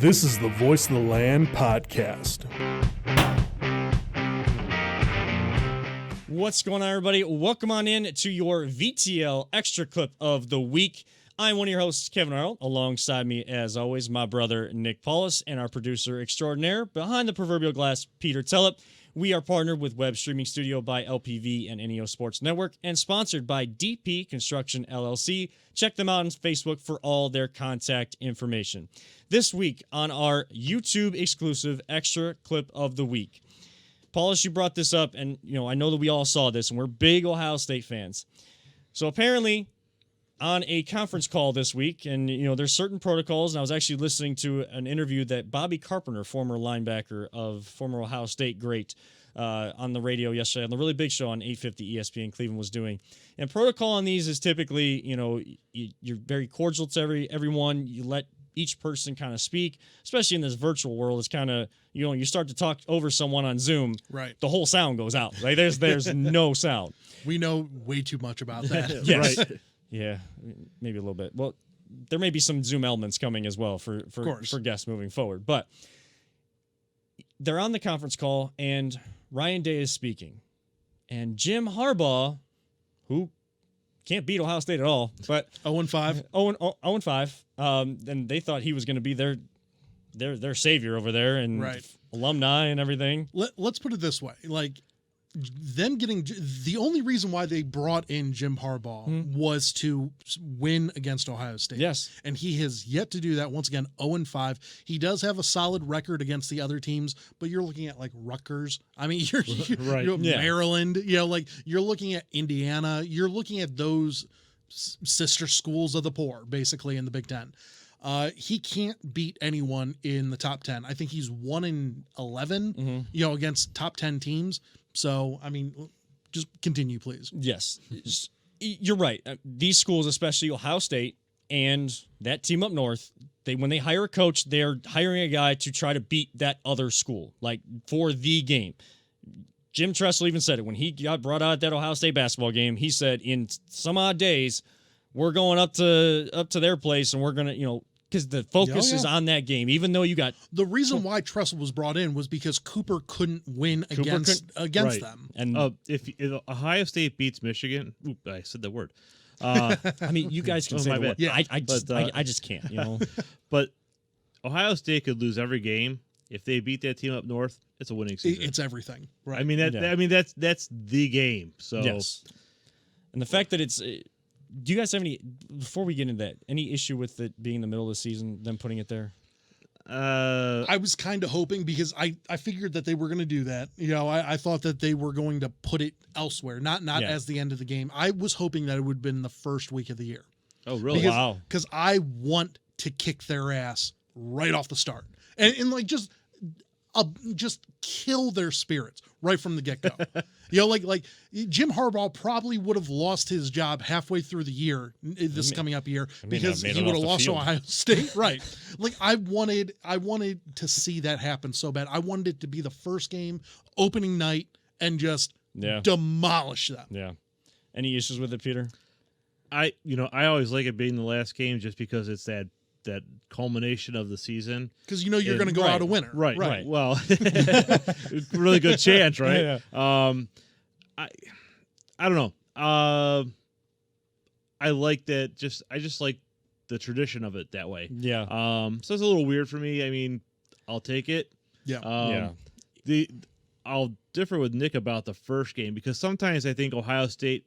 This is the Voice of the Land podcast. What's going on, everybody? Welcome on in to your VTL Extra clip of the week. I'm one of your hosts, Kevin Arnold. Alongside me, as always, my brother, Nick Paulus, and our producer extraordinaire, behind the proverbial glass, Peter Tellep. We are partnered with Web Streaming Studio by LPV and NEO Sports Network and sponsored by DP Construction LLC. Check them out on Facebook for all their contact information. This week on our YouTube exclusive Extra clip of the week. Paulus, you brought this up, and I know that we all saw this, and we're big Ohio State fans. So apparently, on a conference call this week, and there's certain protocols, and I was actually listening to an interview that Bobby Carpenter, former linebacker of former Ohio State great, on the radio yesterday on the Really Big Show on 850 ESPN Cleveland was doing. And protocol on these is typically, you're very cordial to everyone. You let each person kind of speak, especially in this virtual world. It's kind of, you start to talk over someone on Zoom, right? The whole sound goes out. Like there's no sound. We know way too much about that. Yes. Right. Yeah, maybe a little bit. Well, there may be some Zoom elements coming as well for guests moving forward. But they're on the conference call, and Ryan Day is speaking. And Jim Harbaugh, who can't beat Ohio State at all, but 0-5. 0-5. And they thought he was going to be their savior over there and right. Alumni and everything. Let's put it this way. Like, them getting the only reason why they brought in Jim Harbaugh was to win against Ohio State. Yes. And he has yet to do that. Once again, 0-5. He does have a solid record against the other teams, but you're looking at like Rutgers. I mean, you're right. Maryland, like you're looking at Indiana. You're looking at those sister schools of the poor, basically, in the Big Ten. He can't beat anyone in the top 10. I think he's 1-11, against top 10 teams. So, I mean, just continue, please. Yes. You're right. These schools, especially Ohio State and that team up north, when they hire a coach, they're hiring a guy to try to beat that other school, like for the game. Jim Tressel even said it when he got brought out at that Ohio State basketball game. He said, in some odd days, we're going up to their place, and we're going to, because the focus is on that game, even though you got... The reason why Tressel was brought in was because Cooper couldn't win against right. them. And if Ohio State beats Michigan... Oop, I said that word. I mean, you guys can say the word. Yeah. I just can't, But Ohio State could lose every game. If they beat that team up north, it's a winning season. It's everything. Right. I mean, that's the game. So yes. And the fact that it's... Do you guys have any, before we get into that, any issue with it being the middle of the season, them putting it there? I was kind of hoping, because I figured that they were going to do that. I thought that they were going to put it elsewhere, not as the end of the game. I was hoping that it would have been the first week of the year. Oh, really? Wow. Because I want to kick their ass right off the start. And like, just kill their spirits right from the get-go. Like Jim Harbaugh probably would have lost his job halfway through the year, this coming up year, because he would have lost to Ohio State. Right. Like, I wanted to see that happen so bad. I wanted it to be the first game, opening night, and just demolish them. Yeah. Any issues with it, Peter? I always like it being the last game, just because it's that culmination of the season. Because you're going to go out a winner. Right. Well, really good chance, right? Yeah. I don't know. I like that. I just like the tradition of it that way. Yeah. So it's a little weird for me. I mean, I'll take it. Yeah. I'll differ with Nick about the first game, because sometimes I think Ohio State,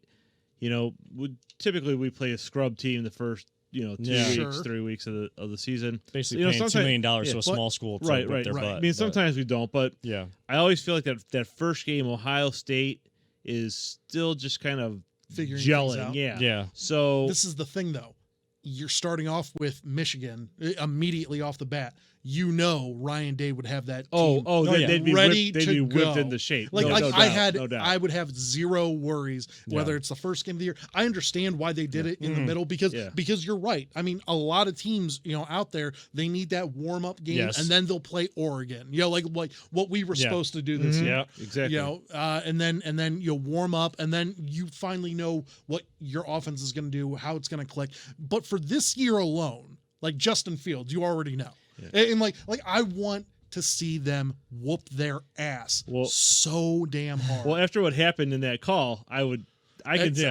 would typically play a scrub team the first 2 weeks, 3 weeks of the season. Basically paying $2 million to a small school to whip their butt. I mean, sometimes we don't, but yeah, I always feel like that first game, Ohio State is still just kind of figuring gelling. things out. Yeah. So this is the thing, though. You're starting off with Michigan immediately off the bat. Ryan Day would have that team they'd be ready whipped, to they'd be whipped go. into shape. I would have zero worries whether it's the first game of the year. I understand why they did it in the middle, because you're right. I mean, a lot of teams, out there, they need that warm up game, and then they'll play Oregon. Like what we were supposed to do this year. Yeah, exactly. And then you'll warm up, and then you finally know what your offense is going to do, how it's going to click. But for this year alone, like Justin Fields, you already know. And like I want to see them whoop their ass so damn hard. Well, after what happened in that call, I would be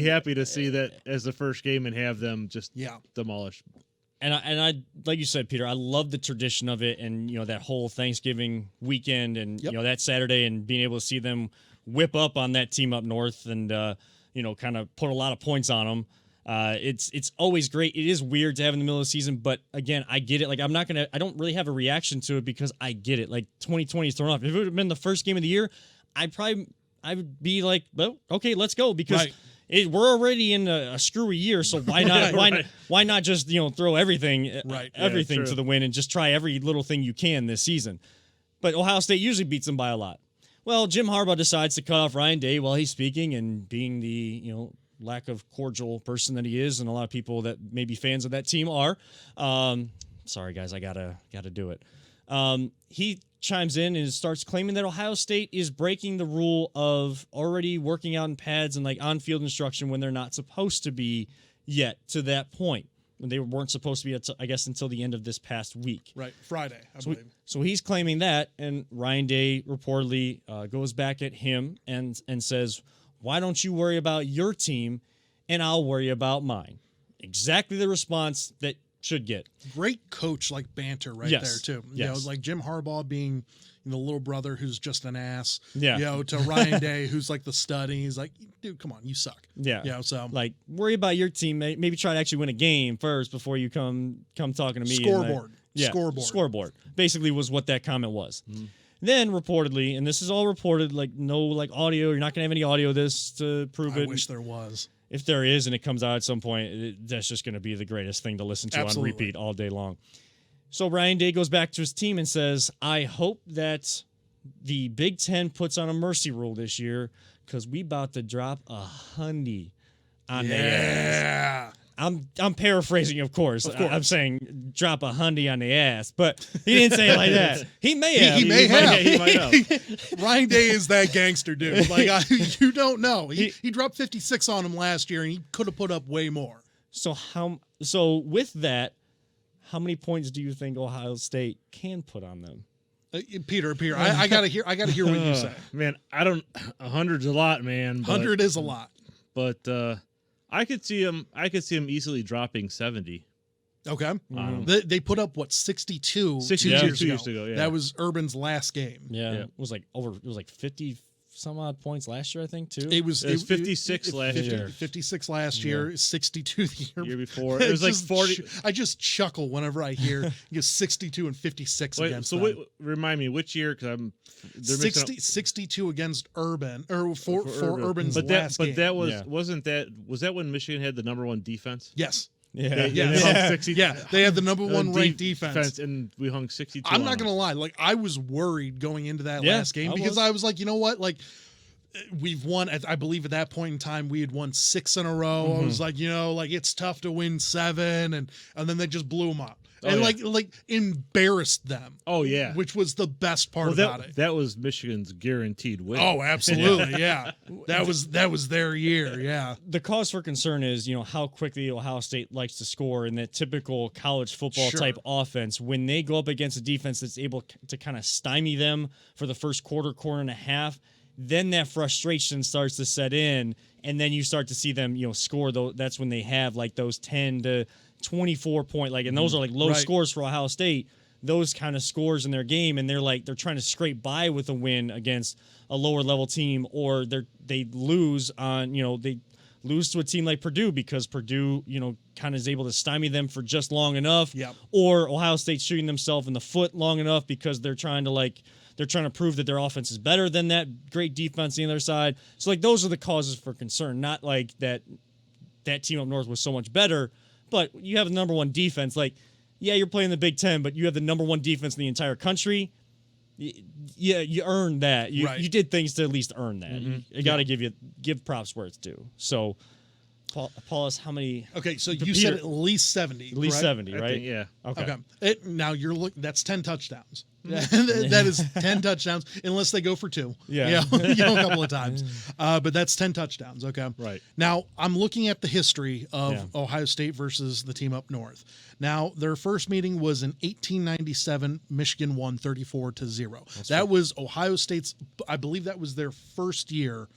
happy to see that as the first game and have them just demolish. And I like you said, Peter, I love the tradition of it, and that whole Thanksgiving weekend, and that Saturday, and being able to see them whip up on that team up north, and kind of put a lot of points on them. It's always great. It is weird to have in the middle of the season, but again, I get it. Like I don't really have a reaction to it because I get it. Like 2020 is thrown off. If it would have been the first game of the year, I would be like, well, okay, let's go, because we're already in a screwy year. So why not? Why not just throw everything to the wind and just try every little thing you can this season? But Ohio State usually beats them by a lot. Well, Jim Harbaugh decides to cut off Ryan Day while he's speaking, and being the lack of cordial person that he is, and a lot of people that may be fans of that team are. Sorry guys, I gotta do it. He chimes in and starts claiming that Ohio State is breaking the rule of already working out in pads and like on-field instruction when they're not supposed to be yet to that point. When they weren't supposed to be, I guess, until the end of this past week. Right, Friday, I believe. So he's claiming that, and Ryan Day reportedly goes back at him and says, "Why don't you worry about your team, and I'll worry about mine?" Exactly the response that should get. Great coach like banter there too. Like Jim Harbaugh being the little brother who's just an ass. Yeah. To Ryan Day who's like the stud, and he's like, dude, come on, you suck. Yeah. So like worry about your team. Maybe try to actually win a game first before you come talking to me. Scoreboard. Basically was what that comment was. Then reportedly, and this is all reported, like no like audio. You're not gonna have any audio of this to prove it. I wish there was. If there is, and it comes out at some point, that's just going to be the greatest thing to listen to on repeat all day long. So Ryan Day goes back to his team and says, "I hope that the Big Ten puts on a mercy rule this year, because we about to drop a hundy on the ass." I'm paraphrasing, of course. I'm saying drop a hundy on the ass, but he didn't say it like that. He may have. He may have. Ryan Day is that gangster dude. Like you don't know. He dropped 56 on him last year, and he could have put up way more. So with that, how many points do you think Ohio State can put on them? Peter, I gotta hear what you say. Man, 100's a lot, man. 100 is a lot, but. I could see him easily dropping 70. Okay. They put up 62 2 years ago. Yeah. That was Urban's last game. Yeah. It was like 50 some odd points last year, I think, too. It was 56 last year. 56 last year, 62 the year before. It was like 40. I just chuckle whenever I hear 62 and 56 against them. Remind me which year, because I'm 62 against Urban, or for Urban's last game. But that was that when Michigan had the #1 defense? Yes. They had the number one ranked defense, and we hung 62. I'm not gonna lie, like I was worried going into that last game because I was like, you know what, like we've won. I believe at that point in time we had won 6 in a row. I was like, like it's tough to win 7, and then they just blew them up. Like embarrassed them. Oh yeah, which was the best part about it. That was Michigan's guaranteed win. Oh, absolutely, yeah. That was their year. Yeah. The cause for concern is how quickly Ohio State likes to score in that typical college football type offense. When they go up against a defense that's able to kind of stymie them for the first quarter and a half, then that frustration starts to set in, and then you start to see them score. Though that's when they have like those 10 to 24 point, and those are like low scores for Ohio State, those kind of scores in their game, and they're trying to scrape by with a win against a lower level team, or they lose on they lose to a team like Purdue because Purdue kind of is able to stymie them for just long enough, or Ohio State shooting themselves in the foot long enough because they're trying to prove that their offense is better than that great defense on the other side. So those are the causes for concern, not like that team up north was so much better. But you have the #1 defense. You're playing the Big Ten, but you have the #1 defense in the entire country. Yeah, you earned that. You did things to at least earn that. You got to give props where it's due. So Paulus, how many? Okay, so you said at least 70. At least correct? 70, right? think, yeah. Okay. Now you're looking. That's 10 touchdowns. That is 10 touchdowns, unless they go for 2. Yeah. a couple of times. But that's 10 touchdowns. Okay. Right. Now I'm looking at the history of Ohio State versus the team up north. Now their first meeting was in 1897. Michigan won 34-0. That was Ohio State's. I believe that was their first year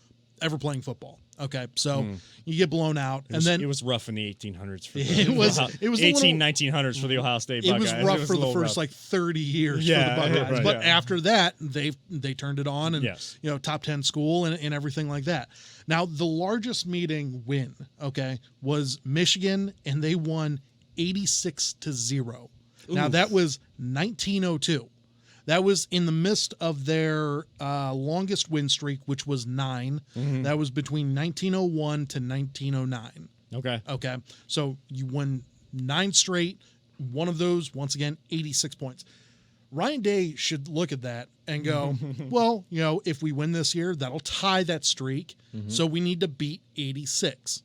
ever playing football. Okay, so you get blown out, and then it was rough in the 1800s. For it was 1900s for the Ohio State Buckeyes. It was rough for the first like 30 years for the Buckeyes, right, but after that they turned it on, and yes. Top 10 school and everything like that. Now the largest meeting win, was Michigan, and they won 86-0. Now that was 1902. That was in the midst of their longest win streak, which was 9. Mm-hmm. That was between 1901 to 1909. Okay. So you won 9 straight. One of those, once again, 86 points. Ryan Day should look at that and go, well, if we win this year, that'll tie that streak. Mm-hmm. So we need to beat 86.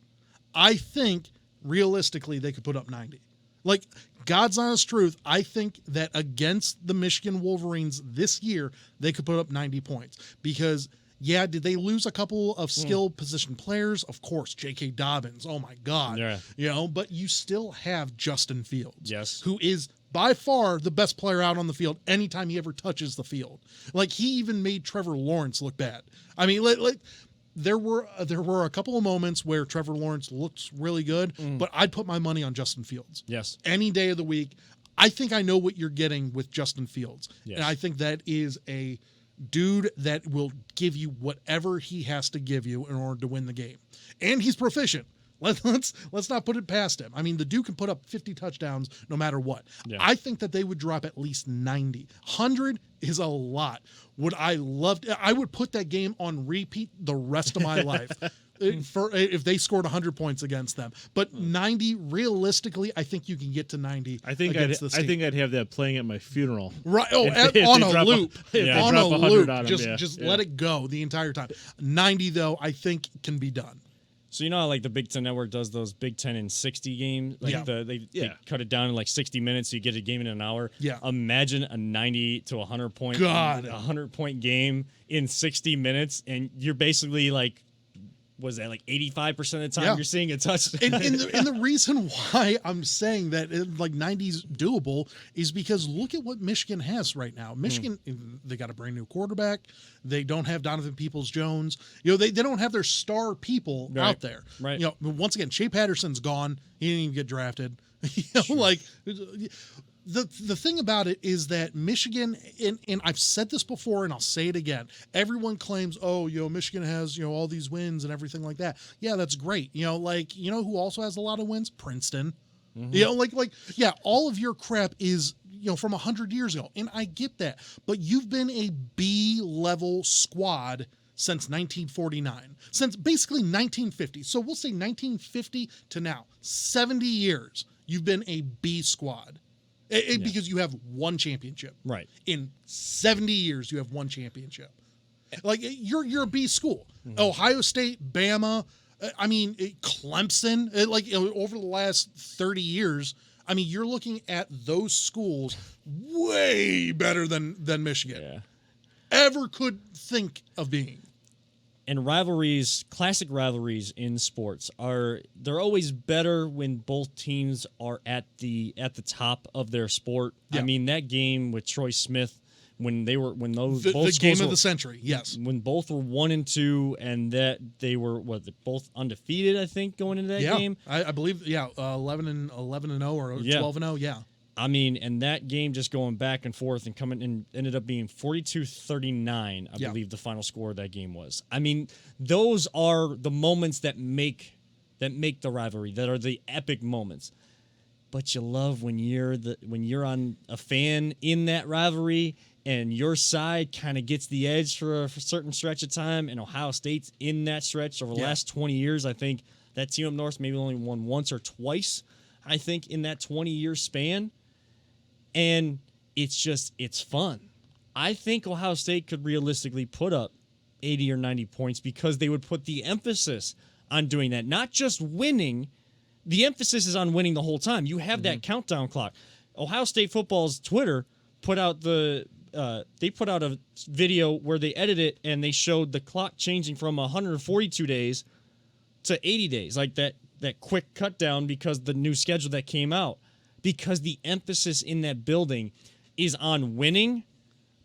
I think, realistically, they could put up 90. Like, God's honest truth, I think that against the Michigan Wolverines this year, they could put up 90 points. Because, did they lose a couple of skill position players? Of course, J.K. Dobbins. Oh, my God. Yeah. But you still have Justin Fields. Yes. Who is by far the best player out on the field anytime he ever touches the field. Like, he even made Trevor Lawrence look bad. I mean, there were a couple of moments where Trevor Lawrence looks really good, but I'd put my money on Justin Fields. Yes. Any day of the week. I think I know what you're getting with Justin Fields. Yes. And I think that is a dude that will give you whatever he has to give you in order to win the game. And he's proficient. Let's not put it past him. I mean, the dude can put up 50 touchdowns no matter what. Yeah. I think that they would drop at least 90. 100 is a lot. I would put that game on repeat the rest of my life if they scored 100 points against them. But 90, realistically, I think you can get to 90. I think I'd have that playing at my funeral. Right. Oh, on a loop. On a loop. Just let it go the entire time. 90, though, I think can be done. So you know how like the Big Ten Network does those Big Ten in 60 games? Like they cut it down in like 60 minutes so you get a game in an hour. Yeah. Imagine a 90 to 100 point 100 point game in 60 minutes, and you're basically like, was that like 85% of the time you're seeing a touchdown? And the reason why I'm saying that 90's doable is because look at what Michigan has right now. Michigan, they got a brand new quarterback. They don't have Donovan Peoples-Jones. They don't have their star people out there. Right. Once again, Shea Patterson's gone. He didn't even get drafted. The thing about it is that Michigan, and I've said this before and I'll say it again, everyone claims, Michigan has, all these wins and everything like that. Yeah, that's great. Who also has a lot of wins? Princeton. Mm-hmm. All of your crap is, from 100 years ago. And I get that. But you've been a B-level squad since 1949, since basically 1950. So we'll say 1950 to now, 70 years, you've been a B squad. Because you have one championship. Right. In 70 years, you have one championship. Like, you're a B school. Mm-hmm. Ohio State, Bama, Clemson, over the last 30 years, you're looking at those schools way better than Michigan ever could think of being. And classic rivalries in sports they're always better when both teams are at the top of their sport. Yeah. That game with Troy Smith when both the game of the century. Yes, when both were 1-2 and that they were both undefeated. I think going into that game. I believe 11-0 or 12-0. Yeah. And that game just going back and forth and coming and ended up being 42-39, I believe the final score of that game was. Those are the moments that make the rivalry, that are the epic moments. But you love when you're on a fan in that rivalry and your side kind of gets the edge for a certain stretch of time, and Ohio State's in that stretch over the last 20 years. I think that team up north maybe only won once or twice, I think, in that 20-year span. And it's fun. I think Ohio State could realistically put up 80 or 90 points because they would put the emphasis on doing that. Not just winning. The emphasis is on winning the whole time. You have that countdown clock. Ohio State football's Twitter put out a video where they edited it and they showed the clock changing from 142 days to 80 days, like that quick cut down because the new schedule that came out. Because the emphasis in that building is on winning,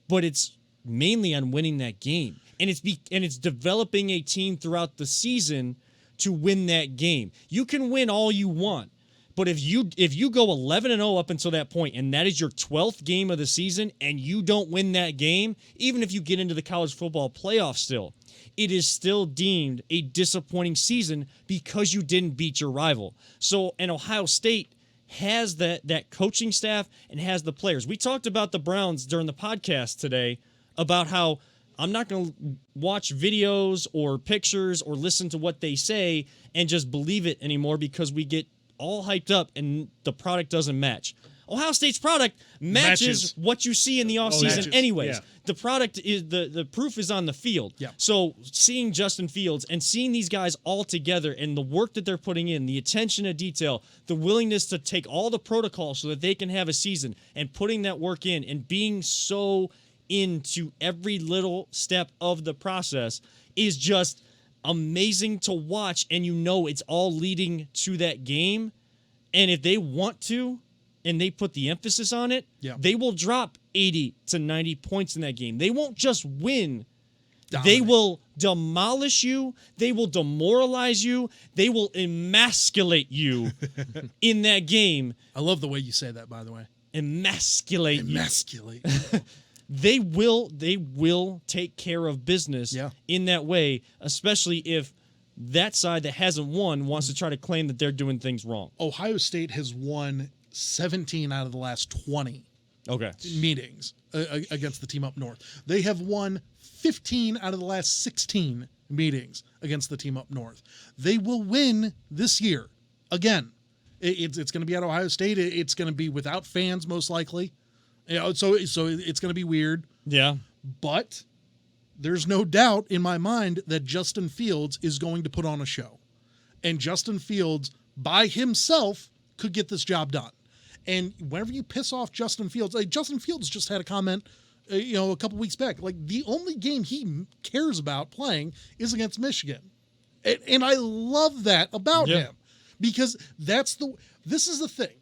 but it's mainly on winning that game. And it's developing a team throughout the season to win that game. You can win all you want, but if you go 11-0 up until that point, and that is your 12th game of the season, and you don't win that game, even if you get into the college football playoff still, it is still deemed a disappointing season because you didn't beat your rival. So, and Ohio State has that coaching staff and has the players. We talked about the Browns during the podcast today about how I'm not going to watch videos or pictures or listen to what they say and just believe it anymore because we get all hyped up and the product doesn't match. Ohio State's product matches what you see in the offseason anyways. Yeah. The product is the proof is on the field. Yeah. So seeing Justin Fields and seeing these guys all together and the work that they're putting in, the attention to detail, the willingness to take all the protocols so that they can have a season and putting that work in and being so into every little step of the process is just amazing to watch, and it's all leading to that game. And if they want to and they put the emphasis on it, they will drop 80 to 90 points in that game. They won't just win. They will demolish you. They will demoralize you. They will emasculate you in that game. I love the way you say that, by the way. Emasculate. They will take care of business in that way, especially if that side that hasn't won wants to try to claim that they're doing things wrong. Ohio State has won 17 out of the last 20 meetings against the team up north. They have won 15 out of the last 16 meetings against the team up north. They will win this year. Again, it's going to be at Ohio State. It's going to be without fans, most likely. So it's going to be weird. Yeah. But there's no doubt in my mind that Justin Fields is going to put on a show. And Justin Fields, by himself, could get this job done. And whenever you piss off Justin Fields, Justin Fields just had a comment, a couple weeks back. The only game he cares about playing is against Michigan. And I love that about him. Because this is the thing.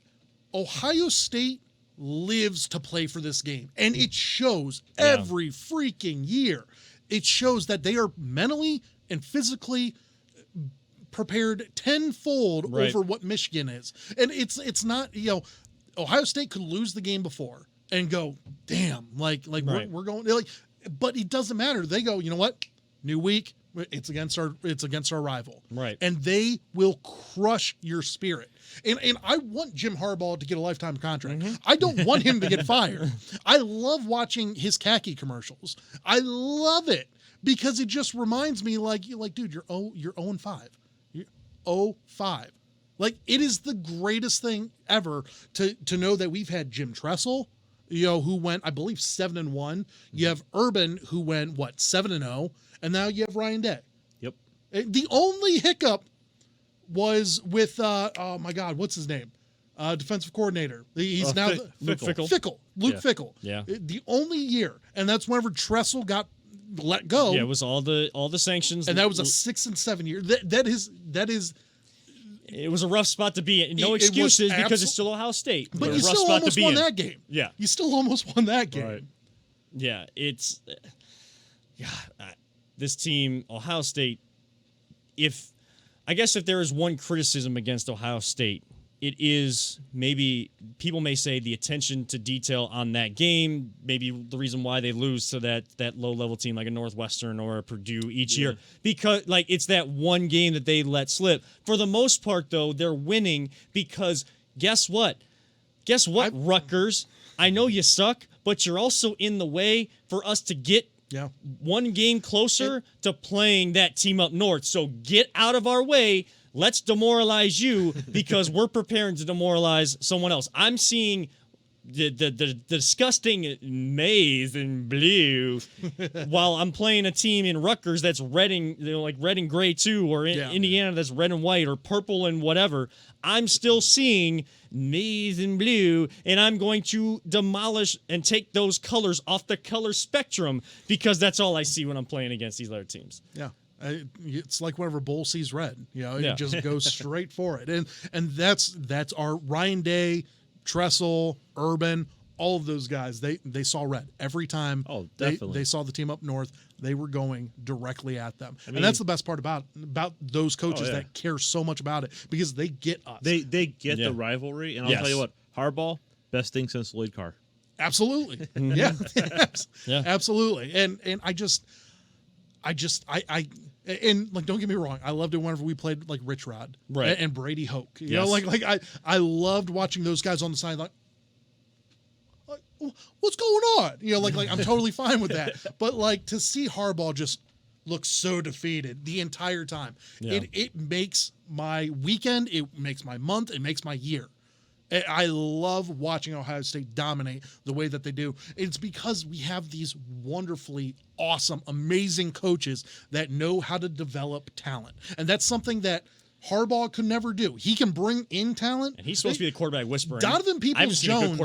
Ohio State lives to play for this game, and it shows every freaking year. It shows that they are mentally and physically prepared tenfold over what Michigan is. And it's not, Ohio State could lose the game before and go, damn, we're going, but it doesn't matter. They go, you know what? New week, it's against our rival. Right. And they will crush your spirit. And I want Jim Harbaugh to get a lifetime contract. Mm-hmm. I don't want him to get fired. I love watching his khaki commercials. I love it because it just reminds me dude, you're 0-5. You're 0-5. It is the greatest thing ever to know that we've had Jim Tressel, who went, I believe, 7-1. You have Urban, who went 7-0, and now you have Ryan Day. Yep. The only hiccup was with oh my God, what's his name? Defensive coordinator. He's now Fickell. Luke Fickell. Yeah. The only year, and that's whenever Tressel got let go. Yeah, it was all the sanctions, and that was a 6 and 7 year. That is. It was a rough spot to be in. No excuses because it's still Ohio State. But you still almost won that game. Yeah. You still almost won that game. Right. Yeah, it's this team, Ohio State, if there is one criticism against Ohio State, it is maybe people may say the attention to detail on that game, maybe the reason why they lose to that low-level team like a Northwestern or a Purdue each year, because it's that one game that they let slip. For the most part, though, they're winning because guess what? Rutgers? I know you suck, but you're also in the way for us to get one game closer to playing that team up north. So get out of our way. Let's demoralize you because we're preparing to demoralize someone else. I'm seeing the disgusting maize and blue, while I'm playing a team in Rutgers that's red and red and gray too, or Indiana that's red and white, or purple and whatever. I'm still seeing maize and blue, and I'm going to demolish and take those colors off the color spectrum because that's all I see when I'm playing against these other teams. Yeah. It's like whenever Bull sees red, it just goes straight for it. And that's our Ryan Day, Tressel, Urban, all of those guys. They saw red every time. Oh, definitely. They saw the team up north. They were going directly at them. And that's the best part about those coaches that care so much about it, because they get us. They get the rivalry, and I'll tell you what, Harbaugh, best thing since the lead car. Absolutely. Yeah. Absolutely. And I like, don't get me wrong, I loved it whenever we played like Rich Rod and Brady Hoke. You know, like I loved watching those guys on the side, like what's going on? You know, like I'm totally fine with that. But like, to see Harbaugh just look so defeated the entire time, it makes my weekend, it makes my month, it makes my year. I love watching Ohio State dominate the way that they do. It's because we have these wonderfully awesome, amazing coaches that know how to develop talent. And that's something that Harbaugh could never do. He can bring in talent. And he's supposed to be the quarterback whisperer. Donovan Peoples-Jones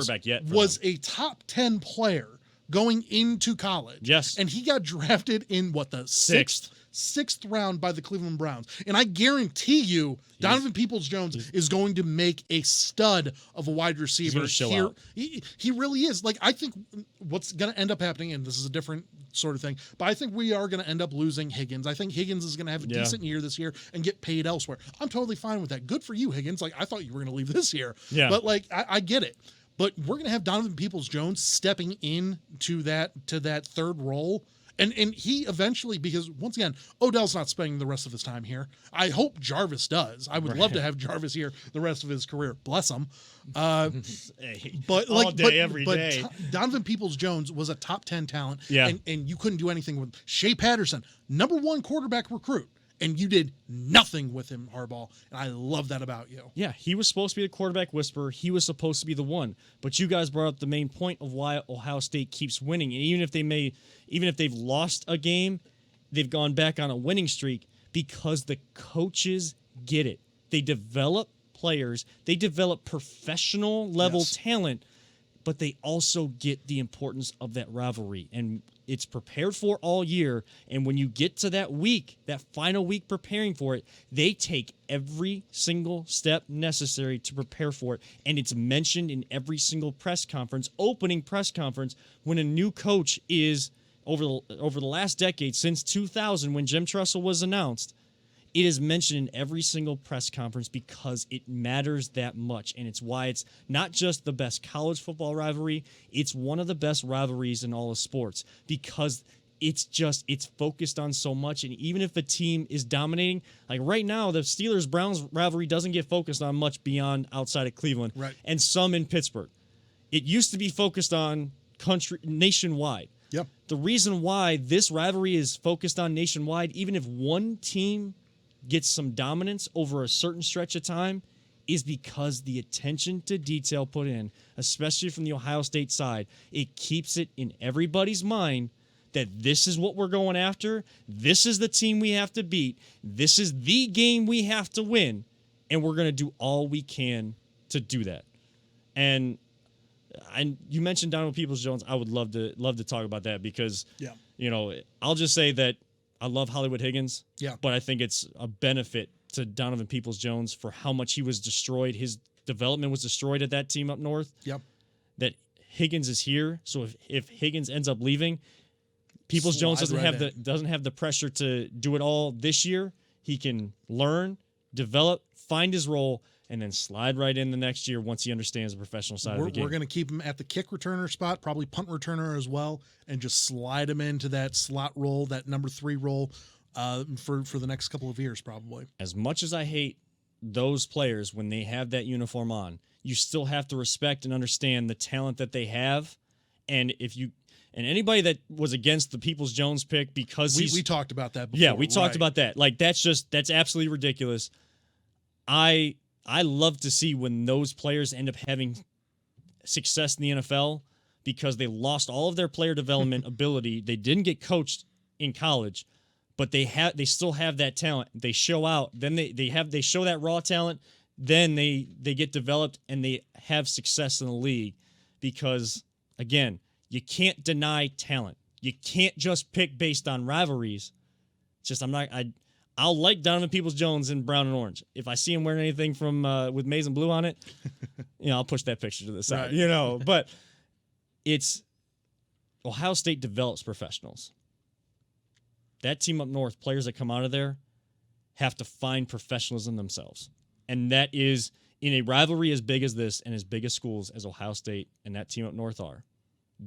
was a top 10 player going into college. Yes. And he got drafted in the sixth round by the Cleveland Browns. And I guarantee you, Donovan Peoples-Jones is going to make a stud of a wide receiver here. He really is. Like, I think what's going to end up happening, and this is a different sort of thing, but I think we are going to end up losing Higgins. I think Higgins is going to have a decent year this year and get paid elsewhere. I'm totally fine with that. Good for you, Higgins. Like, I thought you were going to leave this year. Yeah. But like, I get it. But we're going to have Donovan Peoples-Jones stepping into that third role. And he eventually, because once again, Odell's not spending the rest of his time here. I hope Jarvis does. I would love to have Jarvis here the rest of his career. Bless him. But all day, every day. Donovan Peoples-Jones was a top 10 talent. Yeah. And you couldn't do anything with Shea Patterson, #1 quarterback recruit. And you did nothing with him, Harbaugh. And I love that about you. Yeah, he was supposed to be the quarterback whisperer. He was supposed to be the one. But you guys brought up the main point of why Ohio State keeps winning. And even if they've lost a game, they've gone back on a winning streak because the coaches get it. They develop players. They develop professional level talent, but they also get the importance of that rivalry. And it's prepared for all year, and when you get to that week, that final week preparing for it, they take every single step necessary to prepare for it, and it's mentioned in every single press conference, opening press conference, when a new coach is over the last decade, since 2000, when Jim Tressel was announced. It is mentioned in every single press conference because it matters that much. And it's why it's not just the best college football rivalry, it's one of the best rivalries in all of sports because it's focused on so much. And even if a team is dominating, like right now, the Steelers-Browns rivalry doesn't get focused on much beyond outside of Cleveland and some in Pittsburgh. It used to be focused on nationwide. Yep. The reason why this rivalry is focused on nationwide, even if one team gets some dominance over a certain stretch of time, is because the attention to detail put in, especially from the Ohio State side, it keeps it in everybody's mind that this is what we're going after, this is the team we have to beat, this is the game we have to win, and we're going to do all we can to do that. And you mentioned Donovan Peoples-Jones. I would love to talk about that because, I'll just say that I love Hollywood Higgins, but I think it's a benefit to Donovan Peoples-Jones for how much he was destroyed. His development was destroyed at that team up north. Yep. That Higgins is here, so if Higgins ends up leaving, Peoples-Jones doesn't have the pressure to do it all this year. He can learn, develop, find his role, and then slide right in the next year once he understands the professional side of the game. We're going to keep him at the kick returner spot, probably punt returner as well, and just slide him into that slot role, that #3 role for the next couple of years probably. As much as I hate those players when they have that uniform on, you still have to respect and understand the talent that they have. And anybody that was against the Peoples-Jones pick because we talked about that before. Yeah, we talked about that. Like, that's absolutely ridiculous. I love to see when those players end up having success in the NFL because they lost all of their player development ability. They didn't get coached in college, but they still have that talent. They show out. Then they show that raw talent. Then they get developed and they have success in the league because, again, you can't deny talent. You can't just pick based on rivalries. It's just I'll like Donovan Peoples-Jones in brown and orange. If I see him wearing anything from with maize and blue on it, I'll push that picture to the side. Right. But it's Ohio State develops professionals. That team up north, players that come out of there, have to find professionalism themselves. And that is in a rivalry as big as this and as big as schools as Ohio State and that team up north are.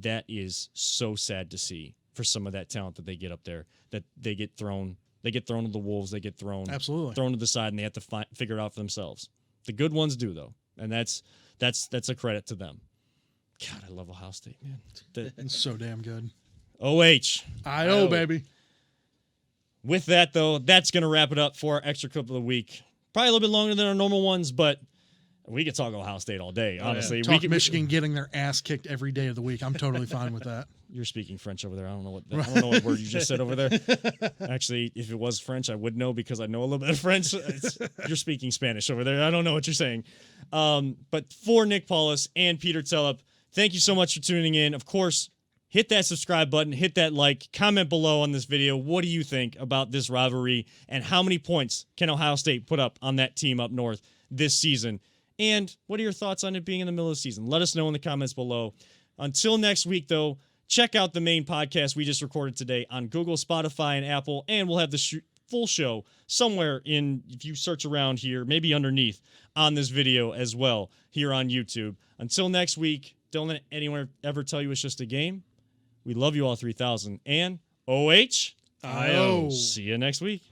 That is so sad to see for some of that talent that they get up there, that they get thrown. They get thrown to the wolves. They get thrown to the side, and they have to figure it out for themselves. The good ones do, though, and that's a credit to them. God, I love Ohio State, man. It's so damn good. IO, baby. With that, though, that's going to wrap it up for our extra clip of the week. Probably a little bit longer than our normal ones, but we could talk Ohio State all day, honestly. Talk Michigan getting their ass kicked every day of the week. I'm totally fine with that. You're speaking French over there. I don't know what word you just said over there. Actually, if it was French, I would know because I know a little bit of French. You're speaking Spanish over there. I don't know what you're saying. But for Nick Paulus and Peter Tellup, thank you so much for tuning in. Of course, hit that subscribe button, hit that like, comment below on this video. What do you think about this rivalry and how many points can Ohio State put up on that team up north this season? And what are your thoughts on it being in the middle of the season? Let us know in the comments below. Until next week, though, check out the main podcast we just recorded today on Google, Spotify, and Apple, and we'll have the full show somewhere if you search around here, maybe underneath on this video as well here on YouTube. Until next week, don't let anyone ever tell you it's just a game. We love you all 3,000. And OH, IO. See you next week.